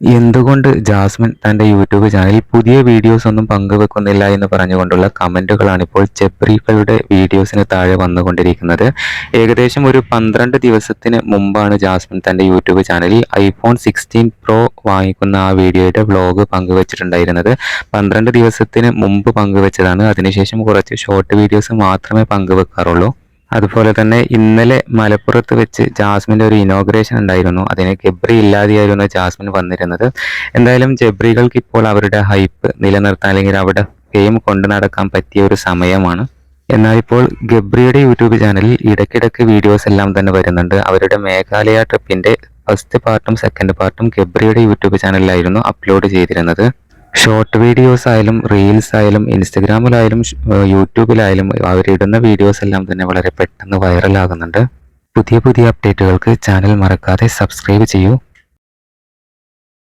എന്തുകൊണ്ട് ജാസ്മിൻ തന്റെ യൂട്യൂബ് ചാനലിൽ പുതിയ വീഡിയോസ് ഒന്നും പങ്കുവെക്കുന്നില്ല എന്ന് പറഞ്ഞുകൊണ്ടുള്ള കമന്റുകളാണ് ഇപ്പോൾ ജബ്രീകളുടെ വീഡിയോസിന് താഴെ വന്നുകൊണ്ടിരിക്കുന്നത്. ഏകദേശം ഒരു 12 ദിവസത്തിന് മുമ്പാണ് ജാസ്മിൻ തന്റെ യൂട്യൂബ് ചാനലിൽ iPhone 16 Pro വാങ്ങിക്കുന്ന ആ വീഡിയോയുടെ വ്ലോഗ് പങ്കുവച്ചിട്ടുണ്ടായിരുന്നത്. 12 ദിവസത്തിന് മുമ്പ് പങ്കുവച്ചതാണ്. അതിനുശേഷം കുറച്ച് ഷോർട്ട് വീഡിയോസ് മാത്രമേ പങ്കുവെക്കാറുള്ളൂ. അതുപോലെ തന്നെ ഇന്നലെ മലപ്പുറത്ത് വെച്ച് ജാസ്മിൻ്റെ ഒരു ഇനോഗ്രേഷൻ ഉണ്ടായിരുന്നു. അതിന് ഗബ്രി ഇല്ലാതെയായിരുന്നു ജാസ്മിൻ വന്നിരുന്നത്. എന്തായാലും ജബ്രികൾക്ക് ഇപ്പോൾ അവരുടെ ഹൈപ്പ് നിലനിർത്താൻ അല്ലെങ്കിൽ അവിടെ ഫെയിം കൊണ്ടു നടക്കാൻ പറ്റിയ ഒരു സമയമാണ്. എന്നാൽ ഇപ്പോൾ ഗബ്രിയുടെ യൂട്യൂബ് ചാനലിൽ ഇടയ്ക്കിടയ്ക്ക് വീഡിയോസ് എല്ലാം തന്നെ വരുന്നുണ്ട്. അവരുടെ മേഘാലയ ട്രിപ്പിൻ്റെ ഫസ്റ്റ് പാർട്ടും സെക്കൻഡ് പാർട്ടും ഗബ്രിയുടെ യൂട്യൂബ് ചാനലിലായിരുന്നു അപ്ലോഡ് ചെയ്തിരുന്നത്. ഷോർട്ട് വീഡിയോസ് ആയാലും റീൽസ് ആയാലും ഇൻസ്റ്റഗ്രാമിലായാലും യൂട്യൂബിലായാലും അവരിടുന്ന വീഡിയോസ് എല്ലാം തന്നെ വളരെ പെട്ടെന്ന് വൈറലാകുന്നുണ്ട്. പുതിയ പുതിയ അപ്ഡേറ്റുകൾക്ക് ചാനൽ മറക്കാതെ സബ്സ്ക്രൈബ് ചെയ്യൂ.